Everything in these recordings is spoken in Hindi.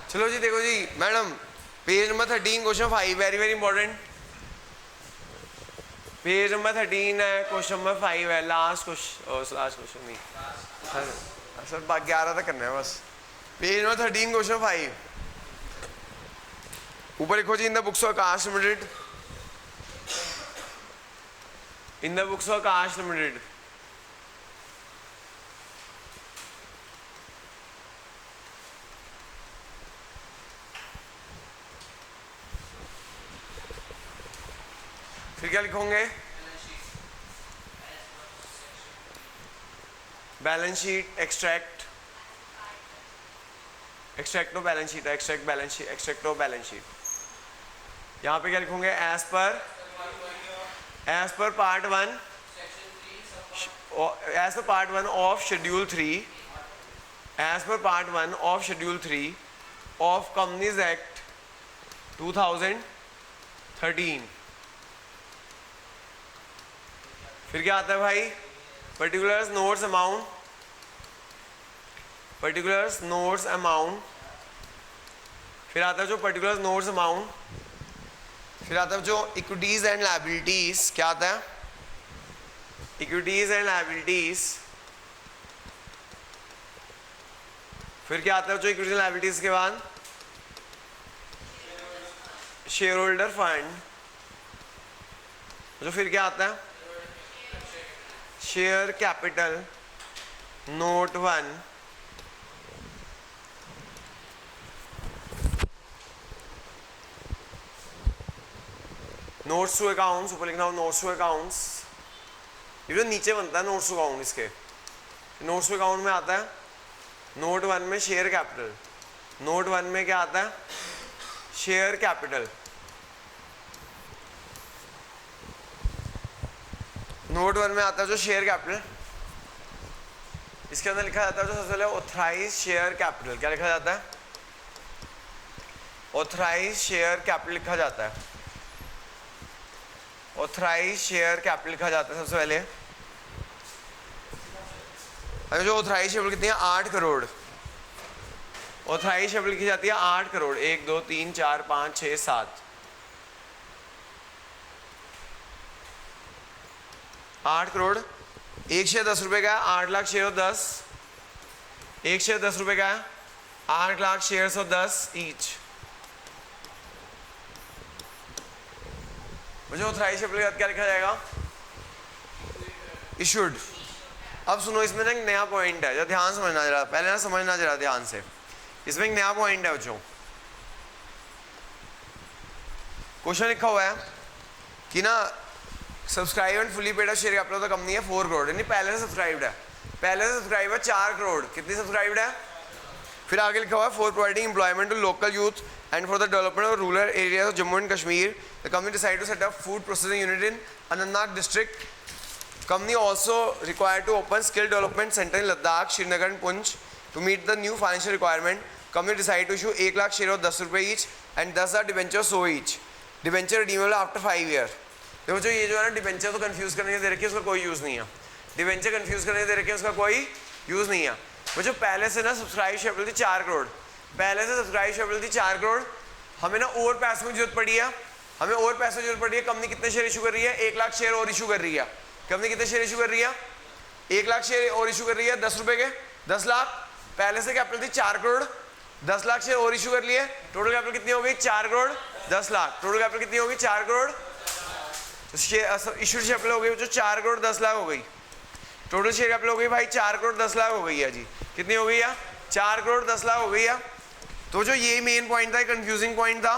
चलो जी देखो जी madam, page number 13 question 5 very very important. Page number 13 है, क्वेश्चन नंबर 5 है, लास्ट क्वेश्चन नहीं सर 11 तक करना है बस। पेज नंबर 13 क्वेश्चन 5 ऊपर लिखो जी, in the books of cost limited, in the books of cost limited फिर क्या लिखोगे? Balance sheet, extract, extract of balance sheet, extract balance sheet, extract of balance sheet. यहाँ पे क्या लिखोगे? As per part 1, as per part 1 of schedule 3, as per part 1 of schedule 3 of companies act 2013। फिर क्या आता है भाई? Particulars notes amount, particulars notes amount, फिर आता है जो पर्टिकुलर्स नोट्स अमाउंट, फिर आता है जो इक्विटीज एंड लायबिलिटीज। क्या आता है? Equities and liabilities. फिर क्या आता है जो इक्विटीज एंड लायबिलिटीज के बाद? Shareholder fund. जो फिर क्या आता है? Share capital note 1, notes to accounts, ऊपर लिखना हो नोट्स टू अकाउंट्स। ये जो नीचे बनता है नोट्स टू अकाउंट, इसके नोट्स टू अकाउंट में आता है नोट 1 में शेयर कैपिटल, नोट 1 में क्या आता है? Share capital. नोट 1 में आता है जो शेयर कैपिटल, इसके अंदर लिखा जाता है जो सबसे पहले ऑथराइज शेयर कैपिटल। क्या लिखा जाता है? ऑथराइज शेयर कैपिटल लिखा जाता है, ऑथराइज शेयर कैपिटल लिखा जाता है सबसे पहले। अगर जो ऑथराइज शेयर कितनी है? 8 करोड़। ऑथराइज शेयर लिखी जाती है 8 करोड़, 1 2 3 4 5 6 7, 8 करोड़। एक शेयर 10 रुपए का है, 8 लाख शेयर 10, एक शेयर 10 रुपए का है, 8 लाख शेयर 10 ईच। मुझे ऑथराइज शेयर क्या लिखा जाएगा? इशूड। अब सुनो, इसमें ना एक नया पॉइंट है जो ध्यान समझना जरा, पहले ना समझना जरा ध्यान से। इसमें एक नया पॉइंट है बच्चों। क्वेश्चन लिखा हुआ है कि ना subscribe and fully paid share capital of the company है 4 करोड़, यानी पहले से सब्सक्राइब्ड है, पहले से सब्सक्राइब है 4 करोड़। कितनी सब्सक्राइब्ड है? फिर आगे लिखा हुआ है for providing employment to local youth and for the development of rural areas of Jammu and Kashmir the company decide to set up food processing unit in Anantnag district. Company also required to open skill development centre in Ladakh, Srinagar and Poonch to meet the new financial requirement. Company decide to issue 1 lakh share of 10 रुपये ईच एंड 10,000 डिबेंचर सो each, debenture redeemable after 5 year. देखो जो ये जो है ना डिबेंचर तो कंफ्यूज करने दे रखी है, उसका कोई यूज़ नहीं है। डिबेंचर कंफ्यूज करने दे रखी है, उसका कोई यूज़ नहीं है। वो जो पहले से ना सब्सक्राइब शेयर थी 4 करोड़, पहले से सब्सक्राइब शेयर थी 4 करोड़, हमें ना और पैसों की जरूरत पड़ी है, हमें और पैसों की जरूरत पड़ी है। कंपनी कितने शेयर इशू कर रही है? 1 लाख शेयर और इशू कर रही है। कंपनी कितने शेयर इशू कर रही है? 1 लाख शेयर और इशू कर रही है 10 रुपए के, 10 लाख। पहले से कैपिटल थी 4 करोड़, 10 लाख शेयर और इशू कर लिए, टोटल कैपिटल कितनी हो गई? 4 करोड़ 10 लाख। टोटल कैपिटल कितनी होगी? 4 करोड़। इशू शेयर हो गई जो 4 करोड़ 10 लाख हो गई। टोटल शेयर कैपिटल हो गई भाई 4 करोड़ 10 लाख हो गई है जी। कितनी हो गई है? 4 करोड़ 10 लाख हो गई है। तो जो ये मेन पॉइंट था, कंफ्यूजिंग पॉइंट था,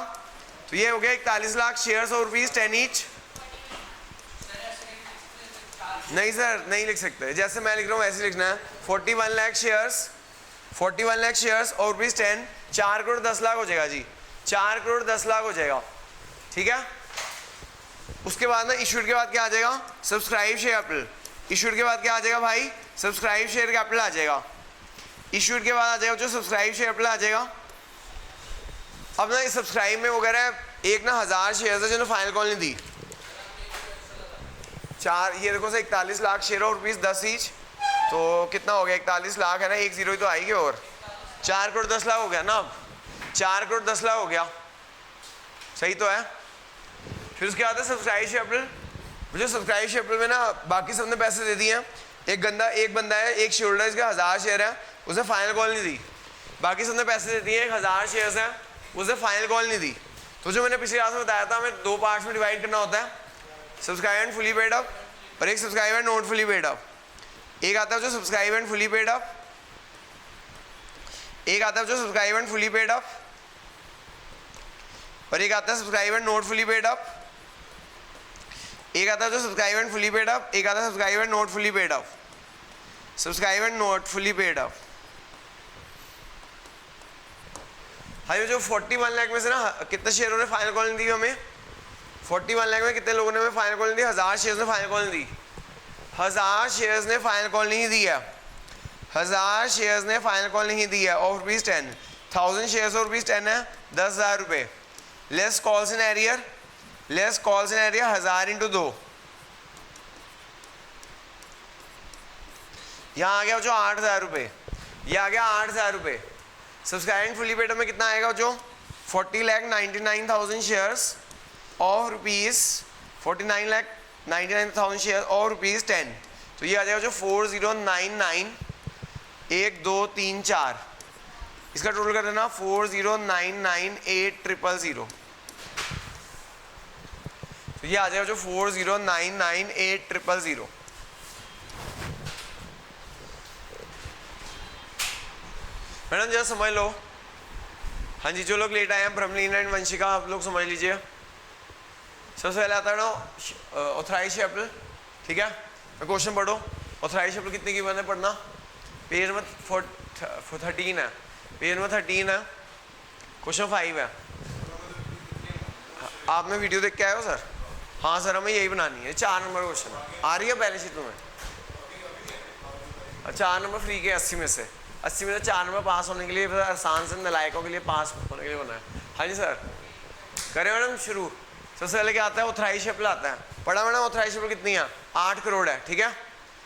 तो ये हो गया 41 लाख शेयर्स और रुपीज 10 ईच। नहीं सर नहीं लिख सकते, जैसे मैं लिख रहा हूँ वैसे लिखना है। 41 लाख शेयर्स, 41 लाख शेयर्स और रुपीज 10, 4 करोड़ 10 लाख हो जाएगा जी, 4 करोड़ 10 लाख हो जाएगा। ठीक है। उसके बाद ना इशूड के बाद क्या आ जाएगा? Subscribe share capital. इशूड के बाद क्या आ जाएगा भाई? सब्सक्राइब शेयर कैपिटल आ जाएगा। इशूड के बाद आ जाएगा जो सब्सक्राइब शेयर कैपिटल आ जाएगा। अब ना इस सब्सक्राइब में वगैरह एक ना 1000 शेयर है जो फाइनल कॉल नहीं दी, 4 ये देखो से 41 लाख शेयर और रुपीज 10 ईच, तो कितना हो गया? 41 लाख है ना, 1 जीरो ही तो आएगी और 4 करोड़ 10 लाख हो गया ना। अब 4 करोड़ 10 लाख हो गया, सही तो है। फिर उसके बाद है सब्सक्राइब शेयर। मुझे सब्सक्राइब शेयर में ना बाकी सबने पैसे दे दिए हैं। एक बंदा है, एक शेयर होल्डर, इसका 1000 शेयर है, उसने फाइनल कॉल नहीं दी। बाकी सबने पैसे दे दिए, 1000 शेयर्स हैं, उसने फाइनल कॉल नहीं दी। तो जो मैंने पिछली क्लास में बताया था, हमें 2 पार्ट्स में डिवाइड करना होता है, subscribe and fully paid up और एक subscribe and not fully paid up. एक आता है जो subscribe and fully paid up, एक आता है जो subscribe and fully paid up, और एक आता है subscribe and not fully paid up. एक आता है जो subscribe and fully paid up, एक आता है subscribe and not fully paid up. Subscribe and not fully paid up. हाँ, ये जो 41 लाख में से ना कितने शेयरों ने फाइनल कॉल नहीं दी हमें? 41 लाख में कितने लोगों ने हमें फाइनल कॉल नहीं दी? 1000 शेयर्स ने फाइनल कॉल नहीं दी। 1000 शेयर्स ने फाइनल कॉल नहीं दी है। 1000 शेयर्स ने फाइनल कॉल नहीं दी है और ₹10। 1000 शेयर्स और ₹10 है, 10,000 रुपये। Less calls in arrear, less calls in arrear 1000 × 2, यहाँ आ गया जो 8,000 रुपये, ये आ गया 8,000 रुपये। सब्सक्राइब एंड फुली पेड में कितना आएगा? जो 40,99,000 शेयर्स और ₹49,99,000 शेयर और ₹10। तो ये आ जाएगा जो 4099,1234। इसका टोटल कर देना 4099,800। तो ये आ जाएगा जो 4099,800। मैडम जरा समझ लो। हाँ जी, जो लोग लेट आए हैं, ब्रह्मलीन एंड वंशिका, आप लोग समझ लीजिए। सबसे पहले आता है ना ऑथराइज शेयर, ठीक है। मैं क्वेश्चन पढ़ो, ऑथराइज शेयर कितने की बने पढ़ना। पेज में 13 है, पेज में 13 है, क्वेश्चन 5 है। आपने वीडियो देख के आए हो सर? हाँ सर, हमें यही बनानी है। 4 नंबर क्वेश्चन आ रही है बैलेंस शीट में। 4 नंबर फ्री के 80 में से 4 नंबर पास होने के लिए, आसान से नलायकों के लिए पास होने के लिए बना है। हाँ जी सर, करें मैडम शुरू। सबसे पहले क्या आता है? ऑथराइज शेयर आता है। पढ़ा मैडम ऑथराइज शेयर कितनी है? 8 करोड़ है, ठीक है।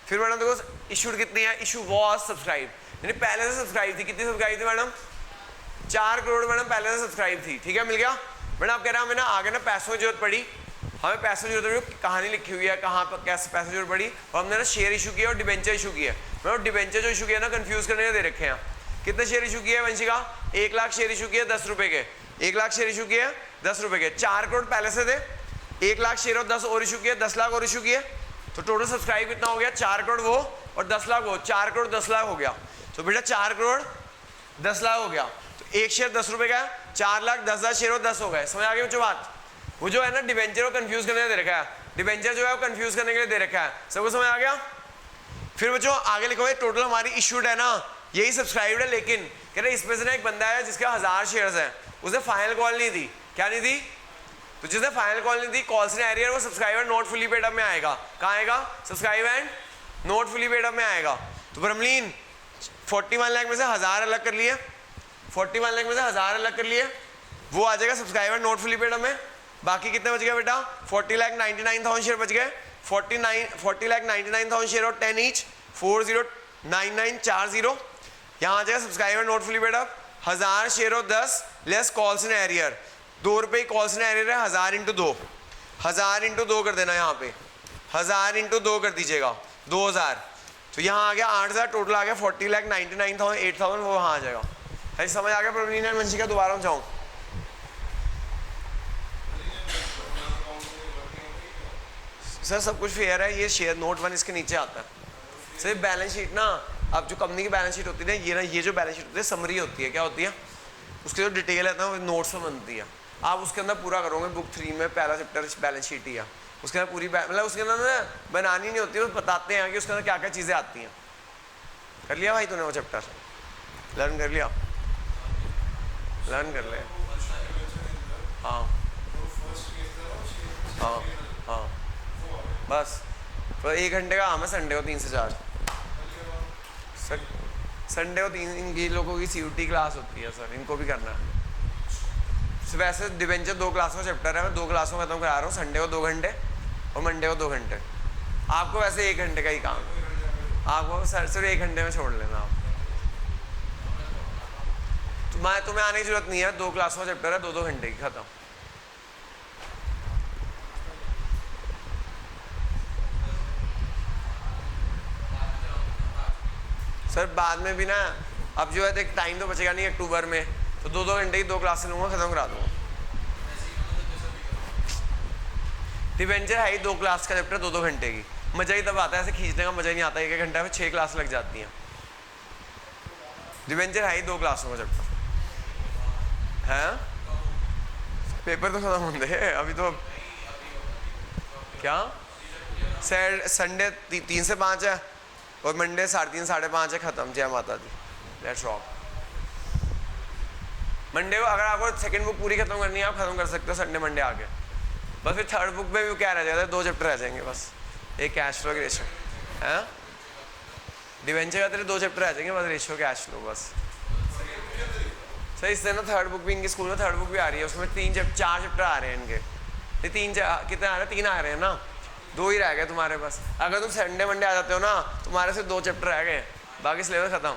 फिर मैडम देखो इशूड कितनी है? इशू वॉज सब्सक्राइब, यानी पहले से सब्सक्राइब थी। कितनी सब्सक्राइब थी मैडम? 4 करोड़ मैडम पहले से सब्सक्राइब थी, ठीक है। मिल गया मैडम। आप कह रहे हैं हमें ना आगे ना पैसों की जरूरत पड़ी, हमें पैसों की जरूरत पड़ी, कहानी लिखी हुई है कहाँ पर कैसे पैसों की जरूरत पड़ी, और हमने ना शेयर इशू किया और डिबेंचर इशू किया। मैडम डिबेंचर जो इशू किया ना कंफ्यूज करने दे रखे हैं। कितने शेयर इशू किए वंशिका? 1 लाख शेयर इशू किए 10 रुपए के। 1 लाख शेयर इशू किए 10 रुपए के। 4 करोड़ पहले से थे, 1 लाख शेयर और 10 और इशू किए, 10 लाख और इशू किए। तो टोटल सब्सक्राइब कितना हो गया? 4 करोड़ वो और 10 लाख वो, 4 करोड़ 10 लाख हो गया। तो बेटा 4 करोड़ 10 लाख हो गया। तो एक शेयर 10 रुपए का, 4 लाख 10,000 शेयर और 10 हो गए। समझ आ गई बच्चों बात? वो जो है ना डिबेंचर को कंफ्यूज करने दे रखा है, डिबेंचर जो है वो कंफ्यूज करने के लिए दे रखा है। सबको समझ आ गया? फिर बच्चों आगे लिखो, टोटल हमारी इशूड है ना यही सब्सक्राइब्ड है, लेकिन कह रहे इसमें से ना एक बंदा है जिसका 1000 शेयर्स हैं, उसने फाइनल कॉल नहीं दी। क्या नहीं दी? तो जिसने फाइनल कॉल नहीं दी, कॉल्स इन एरियर, वो subscriber not fully paid up में आएगा। कहाँ आएगा? Subscribe and not fully paid up में आएगा। तो ब्रह्मलीन 41 लाख में से 1000 अलग कर लिए, 41 लाख में से 1000 अलग कर लिए, वो आ जाएगा subscriber not fully paid up में। बाकी कितने बच गए बेटा? 40,99,000 शेयर बच गए। 40,99,000 शेयर और 10 ईच, 40,99,40। यहाँ आ जाएगा subscriber not fully paid up. 1000 share और 10 लेस कॉल्स इन एरियर, 2 रुपये कॉल्स इन एरियर है। 1000 × 2, 1000 × 2 कर देना। यहाँ पे 1000 × 2 कर दीजिएगा, 2000। तो यहाँ आ गया 8,000, टोटल आ गया 40,99,000 वो वहाँ आ जाएगा। है समझ आ गया प्रवीण एंड वंशिका? दोबारा जाऊँ सर? सब कुछ फेयर है। ये शेयर नोट 1 इसके नीचे आता है। सिर्फ बैलेंस शीट ना, अब जो कंपनी की बैलेंस शीट होती है ना, ये जो बैलेंस शीट होती है समरी होती है। क्या होती है? उसकी जो डिटेल है ना वो नोट्स में बनती है। आप उसके अंदर पूरा करोगे, बुक 3 में पहला चैप्टर बैलेंस शीट ही है। उसके अंदर पूरी मतलब उसके अंदर ना बनानी नहीं होती है, वो बताते हैं कि उसके अंदर क्या क्या चीज़ें आती हैं। कर लिया भाई तूने वो चैप्टर? लर्न कर लिया? लर्न कर ले। हाँ हाँ हाँ, बस तो 1 घंटे का काम है संडे को 3 से 4। संडे को 3 इनकी लोगों की CUT क्लास होती है सर, इनको भी करना है। वैसे डिबेंचर 2 क्लासों का चैप्टर है, मैं 2 क्लासों में खत्म करा रहा हूँ। संडे को 2 घंटे और मंडे को 2 घंटे। आपको वैसे 1 घंटे का ही काम है, आपको सर सिर्फ 1 घंटे में छोड़ लेना आप। तो तुम्हें आने की जरूरत नहीं है, 2 क्लास का चैप्टर है, 2-2 घंटे की, खत्म। सर बाद में भी ना, अब जो है देख टाइम तो बचेगा नहीं अक्टूबर में, तो 2-2 घंटे की 2 क्लास लूंगा, खत्म करा दूंगा। डिवेंचर है ही 2 क्लास का चैप्टर, 2-2 घंटे की। मजा ही तब आता है, ऐसे खींचने का मजा ही नहीं आता, 1-1 घंटा में 6 क्लास लग जाती हैं। डिवेंचर है ही 2 क्लासों का चैप्टर है। पेपर तो खत्म होंगे अभी तो। क्या संडे 3 से 5 है और मंडे 3:30 5:30 है, खत्म। जय माता दी, लेट्स रॉक। मंडे को अगर आपको सेकंड बुक पूरी खत्म करनी है, आप खत्म कर सकते हो संडे मंडे आके। बस फिर थर्ड बुक में भी क्या रह जाता है, 2 चैप्टर रह जाएंगे बस, एक कैश फ्लो की रेशो है। डिवेंचर का तेरे 2 चैप्टर रह जाएंगे बस, रेशो कैश फ्लो बस। सर इससे ना थर्ड बुक भी इनके स्कूल में थर्ड बुक भी आ रही है, उसमें 4 चैप्टर आ रहे हैं इनके। ये 3 कितने आ रहे हैं, 3 आ रहे हैं ना, 2 ही रह गए तुम्हारे पास। अगर तुम संडे मंडे आ जाते हो ना, तुम्हारे से 2 चैप्टर रह गए, बाकी सिलेबस खत्म।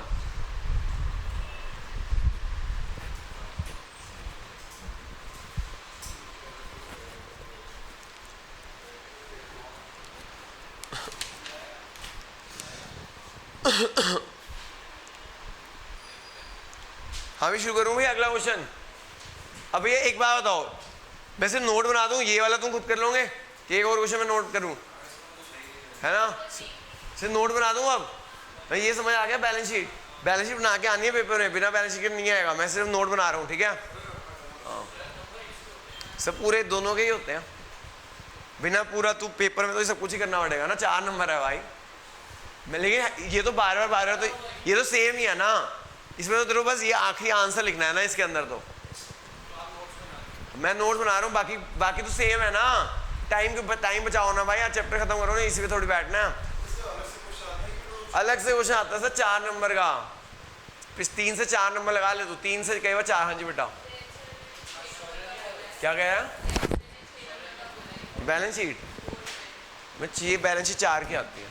हाँ भी शुरू करूँ भाई, अगला क्वेश्चन। अब ये एक बात बताओ, वैसे नोट बना दूँ, ये वाला तुम खुद कर लोगे कि एक और क्वेश्चन में नोट करूँ, है ना? सिर्फ नोट बना दूँ। अब मैं ये समझ आ गया, बैलेंस शीट बना के आनी है पेपर में, बिना बैलेंस शीट के नहीं आएगा। मैं सिर्फ नोट बना रहा हूँ, ठीक है? सब पूरे दोनों के ही होते हैं, बिना पूरा तू पेपर में तो सब कुछ ही करना पड़ेगा ना। 4 नंबर है भाई। मैं लेकिन ये तो बार बार तो ये तो सेम ही है ना, इसमें तो तेरे को बस ये आखिरी आंसर लिखना है ना इसके अंदर। तो मैं नोट बना रहा हूँ, बाकी तो सेम है ना। टाइम बचाओ ना भाई, चैप्टर खत्म करो ना, इसी पे थोड़ी बैठना है। अलग से क्वेश्चन आता है सर 4 नंबर का, 3 से 4 नंबर लगा ले तू, 3 से कई बार 4। हाँ जी बेटा, क्या कहा? बैलेंस शीट में चाहिए, बैलेंस शीट 4 की आती है।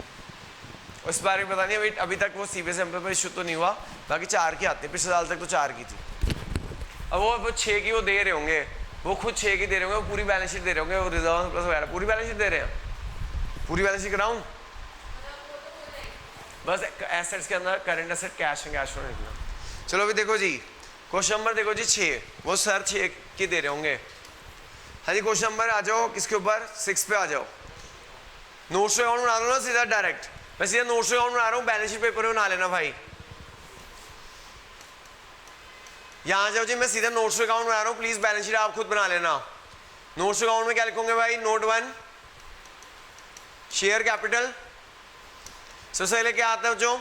उस बारे में पता नहीं, अभी तक वो सीबीएसई एमपी पर इशू तो नहीं हुआ, बाकी 4 की आती है। पिछले साल तक तो 4 की थी। अब वो 6 की वो दे रहे होंगे, वो खुद 6 की दे रहे होंगे, वो पूरी बैलेंस शीट दे रहे होंगे, वो रिजर्व प्लस वगैरह पूरी बैलेंस शीट दे रहे हैं। पूरी बैलेंस शीट कराऊँ? बस एसेट्स के अंदर current asset, cash and cash flow लिखना। चलो अभी देखो जी, क्वेश्चन नंबर देखो जी 6, वो सर 6 की दे रहे होंगे। हाँ जी, क्वेश्चन नंबर आ जाओ किसके ऊपर, 6 पे आ जाओ। नोट्स अकाउंट बना लो ना सीधा डायरेक्ट। मैं सीधा नोट्स अकाउंट बना रहा हूँ, बैलेंस शीट पेपर में बना लेना भाई। यहाँ जाओ जी, मैं सीधा नोट्स अकाउंट बना रहा हूँ, प्लीज बैलेंस शीट आप खुद बना लेना। नोट्स अकाउंट में क्या लिखोगे भाई? Note 1 share capital. सबसे पहले क्या आता है जो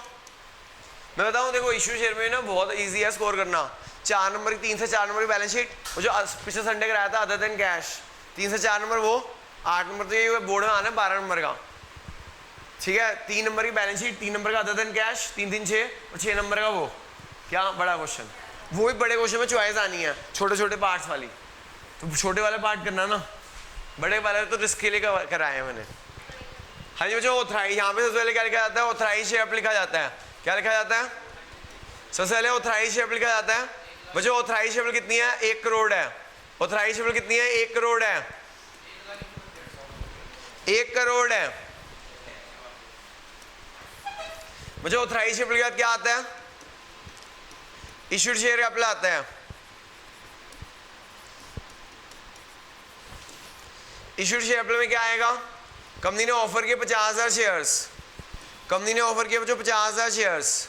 मैं बताऊं, देखो इश्यू शेयर में ना बहुत इजी है स्कोर करना। 4 नंबर की, 3 से 4 नंबर की बैलेंस शीट, वो जो पिछले संडे कराया था अदर देन कैश, 3 से 4 नंबर वो, 8 नंबर तो ये बोर्ड में आना है 12 नंबर का, ठीक है? 3 नंबर की बैलेंस शीट, 3 नंबर का अदर देन कैश, 3-3 6, और 6 नंबर का वो क्या बड़ा क्वेश्चन। वो भी बड़े क्वेश्चन में चॉइस आनी है, छोटे छोटे पार्ट्स वाली। तो छोटे वाले पार्ट करना ना, बड़े वाले तो रिस्क के लिए कराए हैं मैंने। हाँ जी, जो ऑथराइज, यहाँ पे सबसे पहले क्या लिखा जाता है? ऑथराइज शेयर लिखा जाता है। क्या लिखा जाता है? सबसे पहले ऑथराइज शेयर लिखा जाता है। बच्चों ऑथराइज शेयर कितनी है? 1 करोड़ है। ऑथराइज शेयर कितनी है? 1 करोड़ है। 1 करोड़ है। बच्चों ऑथराइज शेयर के बाद क्या आता है? इश्यूड शेयर कैपिटल आता है। इश्यूड शेयर कैपिटल में क्या आएगा? कंपनी ने ऑफर किए 50,000 शेयर्स। कंपनी ने ऑफर किए बच्चों 50,000 shares,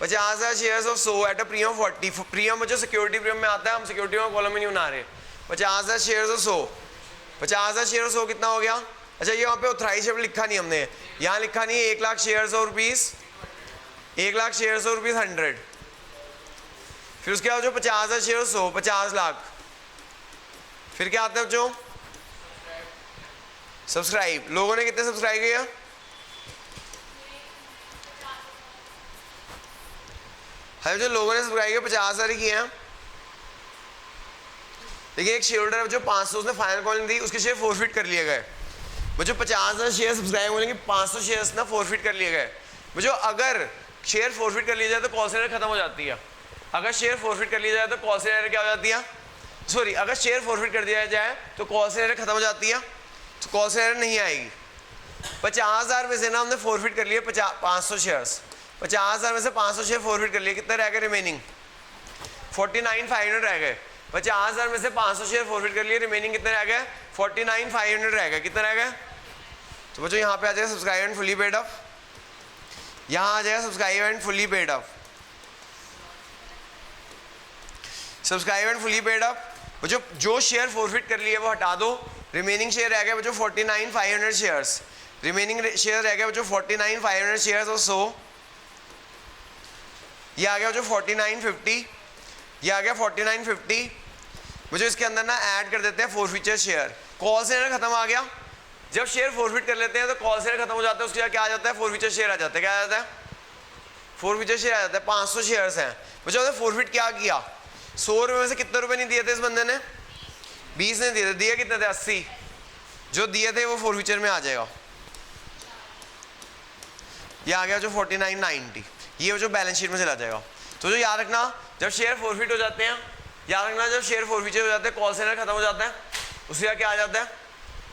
50,000 shares of 100 at a premium of 40। Premium बच्चों सिक्योरिटी प्रीमियम में आता है, हम सिक्योरिटी में कॉलम में नहीं बना रहे। 50,000 शेयर्स ऑफ 100, 50,000 शेयर ऑफ 100 कितना हो गया? अच्छा ये वहाँ पे ऑथराइज शेयर लिखा नहीं हमने, यहाँ लिखा नहीं है 1 lakh shares of rupees, 1 lakh shares of rupees 100। फिर उसके बाद जो 50,000 शेयर 100, 50 लाख। फिर क्या आता है बच्चों? सब्सक्राइब। लोगों ने कितने सब्सक्राइब किया? हाँ जो लोगों ने सब्सक्राइब किया 50,000 ही किए हैं। लेकिन एक शेयर होल्डर है जो 500 उसने फाइनल कॉलिंग दी, उसके शेयर फोरफिट कर लिए गए। वो जो 50,000 शेयर सब्सक्राइब होने के 500 शेयर्स ना फोरफिट कर लिए गए। वो जो अगर शेयर फोरफिट कर लिया जाए तो कॉल सेंटर खत्म हो जाती है। अगर शेयर फॉरफिट कर लिया जाए तो कॉल सेल एरर क्या हो जाती है, सॉरी अगर शेयर फॉरफिट कर दिया जाए तो कॉल सेल एरर खत्म हो जाती है, तो कॉल सेल एरर नहीं आएगी। 50,000 में से ना हमने फॉरफिट कर लिए 500 शेयर्स, 50,000 में से 500 शेयर फॉरफिट कर लिए, कितने रह गए रिमेनिंग, 49,500 रह गए। 50,000 में से 500 शेयर फॉरफिट कर लिए, रिमेनिंग कितने रह गए, 49,500 रह गए, कितने रह गए। तो बच्चों यहाँ पे आ जाएगा subscribe and fully paid up, यहाँ आ जाएगा subscribe and fully paid up, subscribe and fully paid up. बच्चों जो शेयर फॉरफिट कर लिए वो हटा दो, रिमेनिंग शेयर रह गया बच्चों 49,500 शेयर्स, रिमेनिंग शेयर रह गया बच्चों 49,500 शेयर्स और 100, ये आ गया बच्चों 4950, ये आ गया 4950। मुझे इसके अंदर ना ऐड कर देते हैं फॉरफीचर शेयर, कॉल सेल खत्म आ गया। जब शेयर फॉरफिट कर लेते हैं तो कॉल सेल खत्म हो जाता है, उसके बाद क्या आ जाता है, फॉरफीचर शेयर आ जाता है, क्या आ जाता है, फॉरफीचर शेयर आ जाता है। 500 शेयर्स हैं बच्चों, फॉरफिट क्या किया, 100 रुपये में से कितने रुपए नहीं दिए थे इस बंदे ने, 20 ने दिए थे, दिए कितने थे 80, जो दिए थे वो फॉरफीचर में आ जाएगा, ये आ गया जो 4990, ये जो बैलेंस शीट में चला जाएगा। तो जो याद रखना, जब शेयर फॉरफिट हो जाते हैं, याद रखना जब शेयर फॉरफीचर हो जाते हैं, कॉल सेल खत्म हो जाता है, उसके बाद क्या आ जाता है,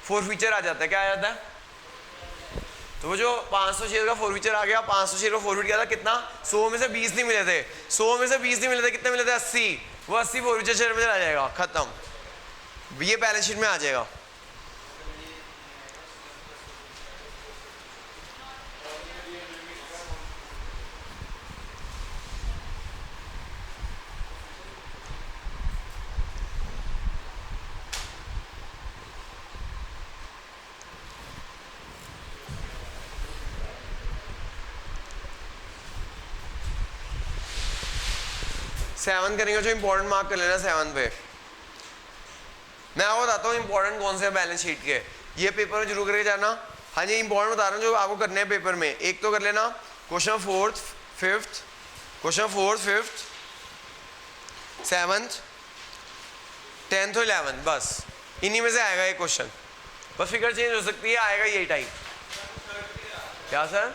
फॉरफीचर आ जाता है, क्या आ जाता है। तो वो जो 500 शेयर का फॉरफीचर आ गया, 500 शेयर का फॉरफिट किया था, कितना, 100 में से 20 नहीं मिले थे, 100 में से 20 नहीं मिले थे, कितने मिले थे 80, वो 80 फॉरफीचर शेयर में चला जाएगा, खत्म, ये बैलेंस शीट में आ जाएगा। सेवन करेंगे जो इंपॉर्टेंट मार्क कर लेना 7 पे। मैं आपको बताता हूँ इंपॉर्टेंट कौन से बैलेंस शीट के, ये पेपर में जरूर करके जाना। हाँ जी इंपॉर्टेंट बता रहा हूँ जो आपको करने हैं पेपर में। एक तो कर लेना question 4th 5th, question 4th 5th 7th 10th और 11th, बस इन्हीं में से आएगा एक क्वेश्चन, बस फिगर चेंज हो सकती है, आएगा यही टाइप। क्या सर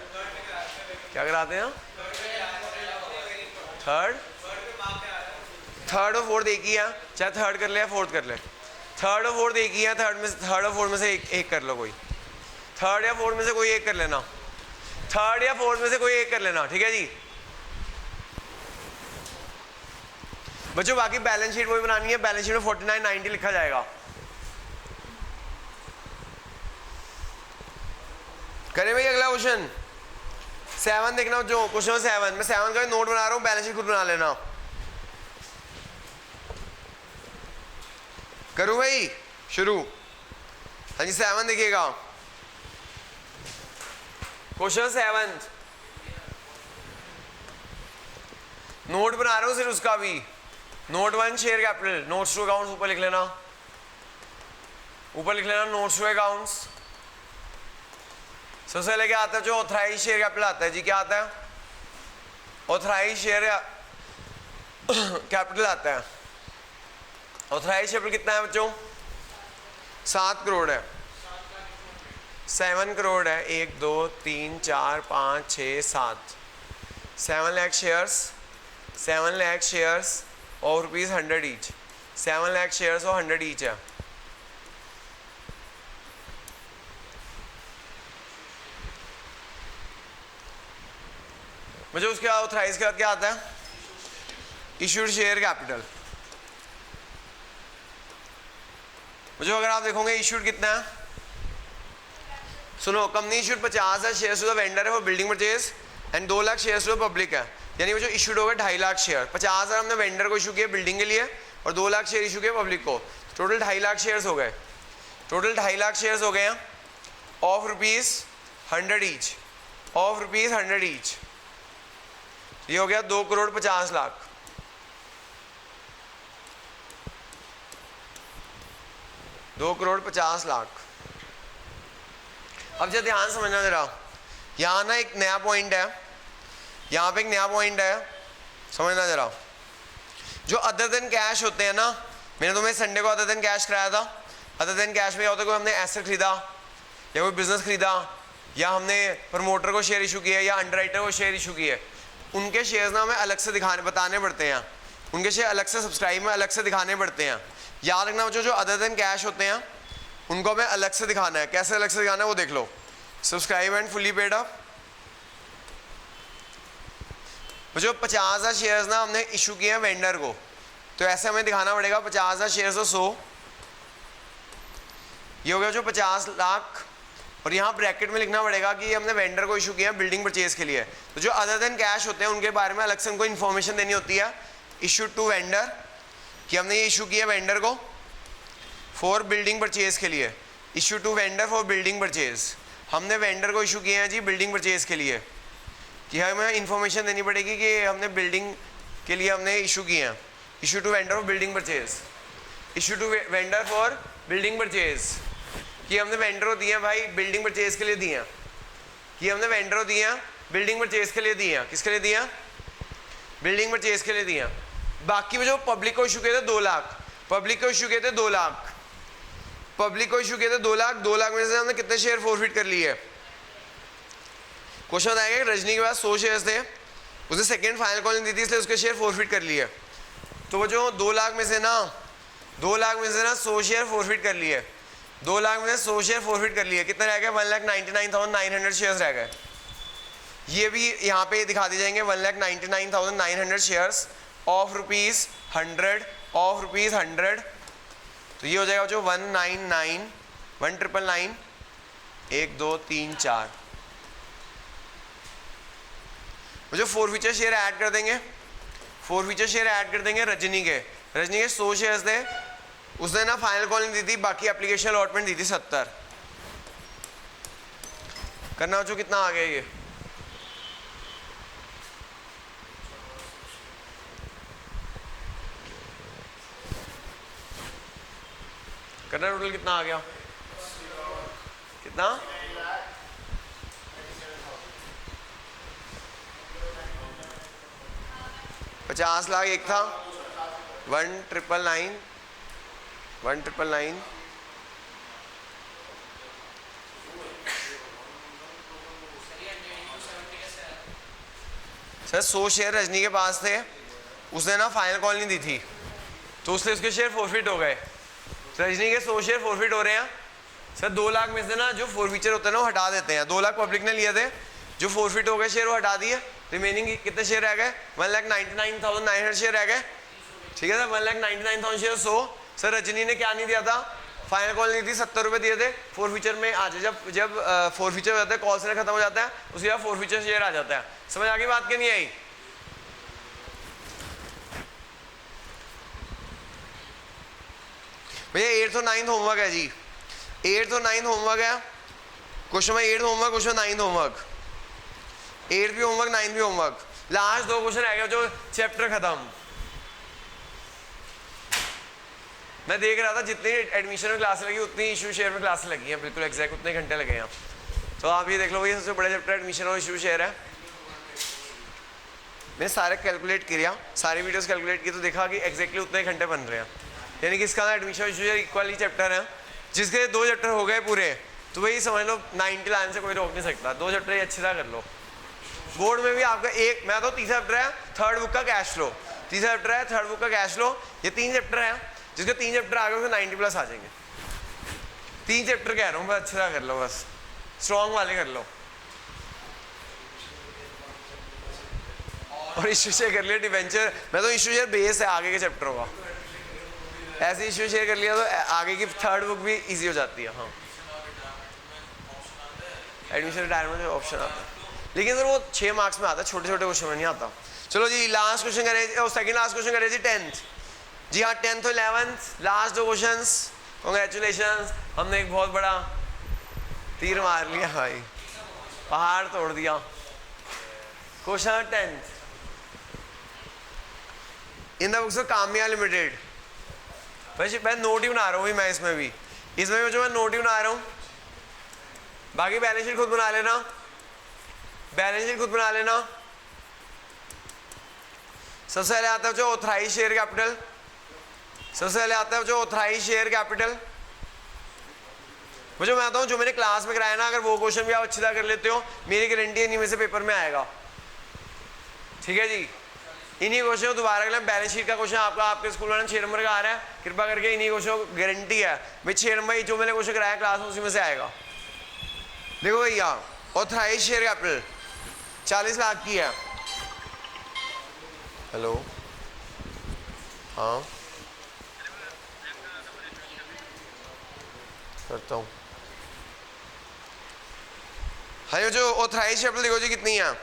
क्या कराते हैं, थर्ड और फोर्थ एक ही है, चाहे थर्ड कर ले या फोर्थ कर ले, थर्ड और फोर्थ एक ही है, थर्ड और फोर्थ में से एक कर लो, कोई थर्ड या फोर्थ में से कोई एक कर लेना, थर्ड या फोर्थ में से कोई एक कर लेना, ठीक है जी बच्चों। बाकी बैलेंस शीट वही बनानी है, बैलेंस शीट में 4990 लिखा जाएगा। करें भाई अगला क्वेश्चन 7 देखना जो क्वेश्चन 7, मैं 7 का नोट बना रहा हूँ, बैलेंस शीट खुद बना लेना। करूँ भाई शुरू, हाँ जी 7 देखिएगा, क्वेश्चन 7 नोट बना रहा हूँ सिर्फ उसका भी। Note 1 share capital, notes to accounts ऊपर लिख लेना, ऊपर लिख लेना नोट्स टू अकाउंट्स। सबसे पहले क्या आता है जो ऑथराइज शेयर कैपिटल आता है जी, क्या आता है, ऑथराइज शेयर कैपिटल आता है। ऑथराइज कैपिटल कितना है बच्चों, 7 करोड़ है, 7 करोड़ है, 1 2 3 4 5 6 7, 7 लाख शेयर्स, 7 लाख शेयर्स और रुपीज़ 100 ईच, 7 लाख शेयर्स और 100 ईच है। मुझे उसके बाद ऑथराइज के बाद क्या आता है, इशूड शेयर कैपिटल। मुझे अगर आप देखोगे इशूड कितना है, सुनो कंपनी इशूड 50 है शेयर्स टू द वेंडर है for building purchase and 2 lakh shares to the public है, यानी वो जो इशूड हो गए 2.5 लाख शेयर। 50,000 हमने वेंडर को इशू किया बिल्डिंग के लिए और 2 लाख शेयर इशू किए पब्लिक को, टोटल 2.5 लाख शेयर्स हो गए, टोटल 2.5 लाख शेयर्स हो गए हैं of rupees 100 each, of rupees 100 each, ये हो गया 2 करोड़ 50 लाख। दो करोड़ 50 लाख। अब जरा ध्यान समझना जरा, यहाँ ना एक नया पॉइंट है, यहाँ पे एक नया पॉइंट है, समझना जरा। जो अदर देन कैश होते हैं ना, मैंने तुम्हें संडे को अदर देन कैश कराया था। अदर देन कैश में होता है कोई हमने एसेट खरीदा या कोई बिजनेस खरीदा या हमने प्रमोटर को शेयर इशू किया या अंडरराइटर को शेयर इशू किए, उनके शेयर्स ना हमें अलग से बताने पड़ते हैं, उनके शेयर अलग से सब्सक्राइब में अलग से दिखाने पड़ते हैं। याद रखना बच्चों, जो अदर देन कैश होते हैं उनको हमें अलग से दिखाना है। कैसे अलग से दिखाना है वो देख लो। Subscribed and fully paid up, जो 50,000 शेयर्स ना हमने इशू किए हैं वेंडर को, तो ऐसे हमें दिखाना पड़ेगा 50,000 शेयर्स और 100, ये हो गया जो 50 लाख। और यहाँ ब्रैकेट में लिखना पड़ेगा कि हमने वेंडर को इशू किया बिल्डिंग परचेज के लिए। तो जो अदर देन कैश होते हैं उनके बारे में अलग से उनको इन्फॉर्मेशन देनी होती है, इशू टू वेंडर, कि हमने ये इशू किया वेंडर को फॉर बिल्डिंग परचेज के लिए। Issue to vendor for building purchase, हमने वेंडर को इशू किए हैं जी बिल्डिंग परचेज के लिए, कि हमें इन्फॉर्मेशन देनी पड़ेगी कि हमने बिल्डिंग के लिए हमने इशू किए हैं। Issue to vendor for building purchase, issue to vendor for building purchase, कि हमने वेंडर को दिए हैं भाई बिल्डिंग परचेज के लिए दिए हैं, कि हमने वेंडर को दिए हैं बिल्डिंग परचेज के लिए दिए हैं। किसके लिए दिए हैं? बिल्डिंग परचेज के लिए दिए हैं। बाकी में जो पब्लिक को इशू किए थे 2 लाख, पब्लिक को इशू किए थे 2 लाख, पब्लिक को इशू किए थे 2 लाख, 2 लाख में से हमने कितने शेयर फोरफिट कर लिए? क्वेश्चन बताएगा कि रजनी के पास 100 शेयर्स थे, उसने सेकंड फाइनल कॉल दी थी इसलिए उसके शेयर फोरफिट कर लिए। तो वो जो 2 लाख में से ना 100 शेयर फोरफिट कर लिए, 2 लाख में से 100 शेयर फोरफिट कर लिए, कितने रह गए? 1,99,900 शेयर्स रह गए। ये भी यहाँ पे दिखा दी जाएंगे 1,99,900 शेयर्स ऑफ रुपीज़ 100 तो ये हो जाएगा जो 1,999,1,999 1 2 3 4। जो फोरफीचर शेयर ऐड कर देंगे, फोरफीचर शेयर ऐड कर देंगे रजनी के 100 शेयर्स थे, उसने ना फाइनल कॉलिंग दी थी, बाकी एप्लीकेशन अलॉटमेंट दी थी 70। करना जो कितना आ गया ये? करना टोटल कितना आ गया? कितना? 50 लाख एक था, 1,999,1,999 सर 100 शेयर रजनी के पास थे, उसने ना फाइनल कॉल नहीं दी थी तो उसने उसके शेयर फोरफिट हो गए। रजनी के 100 शेयर फोरफिट हो रहे हैं सर। 2 लाख में से ना जो फोरफीचर होते हैं ना वो हटा देते हैं। 2 लाख पब्लिक ने लिए थे, जो फोरफिट हो गए शेयर वो हटा दिए, रिमेनिंग कितने शेयर रह गए? 1,99,900 शेयर रह गए। ठीक है सर, 1,99,900 शेयर 100। सर रजनी ने क्या नहीं दिया था? फाइनल कॉल नहीं थी, 70 रुपये दिए थे। फोरफीचर में आ जाए, जब फोरफीचर हो जाता है, कॉल से खत्म हो जाता है, उसके बाद फोरफीचर शेयर आ जाता है। समझ आ गई बात क्या नहीं आई? भैया 8th और 9th होमवर्क है जी, 8th और 9th होमवर्क है। क्वेश्चन में 8th homework, question 9th homework, 8th भी होमवर्क 9th भी होमवर्क। लास्ट 2 क्वेश्चन रह गए जो चैप्टर खत्म। मैं देख रहा था जितनी एडमिशन में क्लास लगी उतनी इशू शेयर में क्लास लगी है, बिल्कुल एग्जैक्ट उतने घंटे लगे हैं। तो आप ये देख लो, ये सबसे बड़ा चैप्टर एडमिशन और इशू शेयर है। मैंने सारे कैलकुलेट किया, सारी वीडियोस कैलकुलेट की तो देखा कि एग्जैक्टली उतने घंटे बन रहे हैं। यानी कि इसका एडमिशन इशू शेयर इक्वल ही चैप्टर है। जिसके 2 चैप्टर हो गए पूरे तो वही समझ लो 90 लाने से कोई रोक नहीं सकता। 2 चैप्टर ही अच्छी तरह कर लो। बोर्ड में भी आपका एक, मैं तो तीसरा चैप्टर है थर्ड बुक का कैश फ्लो, तीसरा चैप्टर है थर्ड बुक का कैश फ्लो, ये 3 चैप्टर हैं। जिसके 3 चैप्टर आ गए उसके 90+ आ जाएंगे। 3 चैप्टर कह रहा हूँ, बस अच्छी तरह कर लो, बस स्ट्रॉन्ग वाले कर लो। और इशू शेयर कर लिया डिवेंचर, मैं तो इशू शेयर बेस है आगे के चैप्टर होगा। ऐसे इशू शेयर कर लिया तो आगे की थर्ड बुक भी इजी हो जाती है। हाँ, एडमिशन रिटायरमेंट में ऑप्शन आता है, लेकिन सर वो 6 मार्क्स में आता है, छोटे छोटे क्वेश्चन में नहीं आता। चलो जी लास्ट क्वेश्चन करें, और सेकंड लास्ट क्वेश्चन करें जी 10th। जी हाँ 10th और 11th लास्ट 2 क्वेश्चंस। कॉन्ग्रेचुलेशन, हमने एक बहुत बड़ा तीर मार लिया भाई, पहाड़ तोड़ दिया। Question 10th in the books of Kamya limited. वैसे मैं नोट ही बना रहा हूँ मैं, इसमें भी जो मैं नोट ही बना रहा हूँ, बाकी बैलेंस शीट खुद बना लेना, बैलेंस शीट खुद बना लेना। सबसे पहले आता है जो ऑथराइज शेयर कैपिटल, सबसे पहले आता है जो ऑथराइज शेयर कैपिटल। मुझे मैं बताता हूँ जो मैंने क्लास में कराया ना, अगर वो क्वेश्चन भी आप अच्छी तरह कर लेते हो, मेरी गारंटी है इन्हीं में से पेपर में आएगा। ठीक है जी। इन्हीं क्वेश्चन को दोबारा अगले बैलेंस शीट का क्वेश्चन आपका आपके स्कूल वाले 6 नंबर का आ रहा है, कृपा करके इन्हीं क्वेश्चन को गारंटी है भाई 6 नंबर जो मैंने क्वेश्चन कराया क्लास में उसी में से आएगा। देखो भैया ऑथराइज शेयर कैपिटल 40 लाख की है। हेलो हाँ करता हूँ। हाँ जो ऑथराइज कैपिटल देखो जी कितनी है,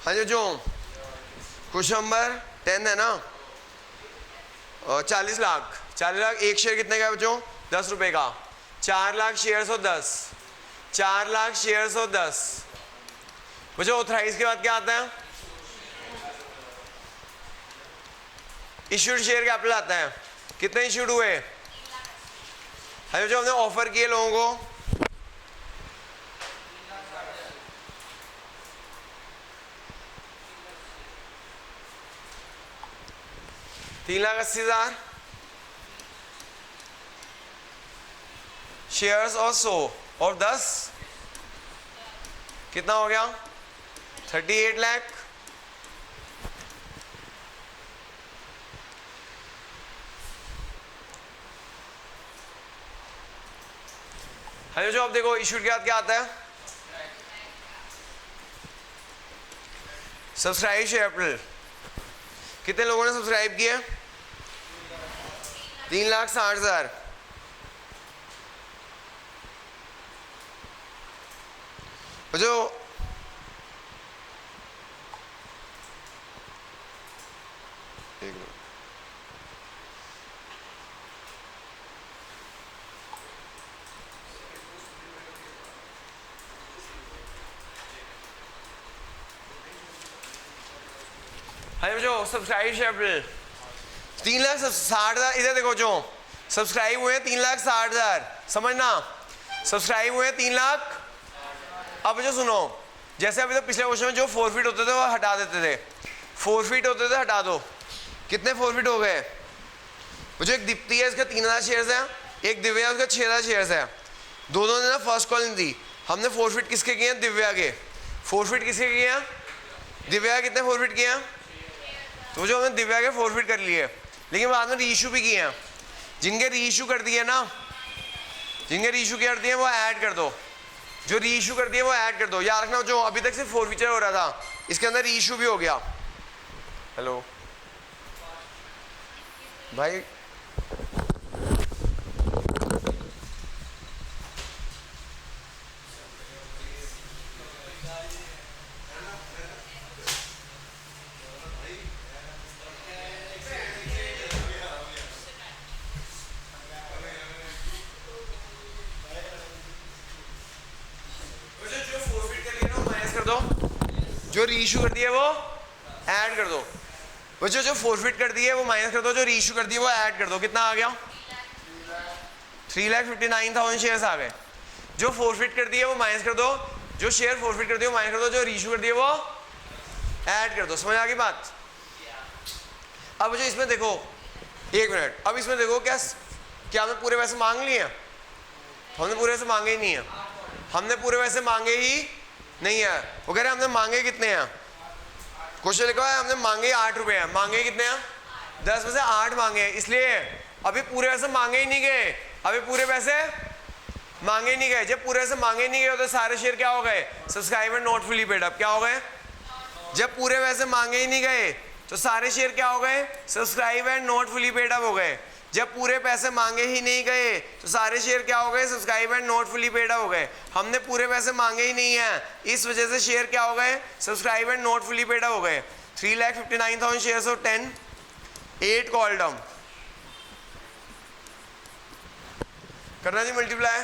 हाँ जो क्वेश्चन नंबर 10 है ना, 40 लाख। 40 लाख एक शेयर कितने का बच्चों, 10 रुपए का। 4 लाख शेयर 10, 4 लाख शेयर 10। बच्चों ऑथराइज के बाद क्या आता है, इश्यूड शेयर कैपिटल आता है। कितने इश्यूड हुए, हाँ जो हमने ऑफर किए लोगों को, तीन लाख 80,000 शेयर्स और 100 और 10 कितना हो गया, 38 लाख। हाँ जो अब देखो इश्यूड के बाद क्या आता है, सब्सक्राइब शेयर कैपिटल। कितने लोगों ने सब्सक्राइब किया, 3,60,000। जो जो सब्सक्राइब शेयर कैपिटल 3,60,000। इधर देखो जो सब्सक्राइब हुए 3,60,000, समझना सब्सक्राइब हुए 3 लाख। अब जो सुनो, जैसे अभी तो पिछले क्वेश्चन में जो फोरफिट होते थे वो हटा देते थे, फोरफिट होते थे हटा दो। कितने फोरफिट हो गए, मुझे एक दीप्ति है इसका 3,000 शेयर्स है, एक दिव्या उसका 6,000 शेयर्स है। दोनों ने ना फर्स्ट कॉल नहीं दी। हमने फोरफिट किसके किए हैं, दिव्या के। फोरफिट किसके किए हैं, दिव्या कितने फोरफिट किए हैं, तो जो हमने दिव्या के फोरफिट कर लिए, लेकिन बाद में रीइशू भी किए हैं। जिनके रीइशू कर दिए ना, जिनके रीइशू कर दिए वो ऐड कर दो, जो रीइशू कर दिए वो ऐड कर दो। याद रखना जो अभी तक सिर्फ फोरफिचर हो रहा था, इसके अंदर रीइशू भी हो गया। हेलो भाई जो रीइशू कर दिए वो ऐड कर दो। बच्चों जो फोरफिट कर दिए वो माइनस कर दो, जो रीइशू कर दिए वो ऐड कर दो। कितना आ गया, 3,59,000 शेयर्स आ गए। जो फोरफिट कर दिए वो माइनस कर दो, जो शेयर फोरफिट कर दिए वो माइनस कर दो, जो रीइशू कर दिए वो ऐड कर दो। समझ आ गई बात। अब जो इसमें देखो, एक मिनट, अब इसमें देखो क्या हमने पूरे पैसे मांग लिए हैं, हमने पूरे पैसे मांगे ही नहीं है, हमने पूरे पैसे मांगे ही नहीं है। वो कह रहे हैं हमने मांगे कितने हैं, क्वेश्चन लिखा है हमने मांगे 8 रुपए हैं। मांगे कितने हैं, 10 में से 8 मांगे हैं, इसलिए अभी पूरे पैसे मांगे ही नहीं गए, अभी पूरे पैसे मांगे ही नहीं गए। जब पूरे पैसे मांगे ही नहीं गए तो सारे शेयर क्या हो गए, subscriber not fully paid up. क्या हो गए, जब पूरे पैसे मांगे ही नहीं गए तो सारे शेयर क्या हो गए, subscriber not fully paid up हो गए। जब पूरे पैसे मांगे ही नहीं गए तो सारे शेयर क्या हो गए, subscribe and not fully paid up हो गए। हमने पूरे पैसे मांगे ही नहीं है, इस वजह से शेयर क्या हो गए, subscribe and not fully paid up हो गए। 3,59,000 शेयर्स ऑफ 10, 8 कॉल डाउन करना जी मल्टीप्लाई।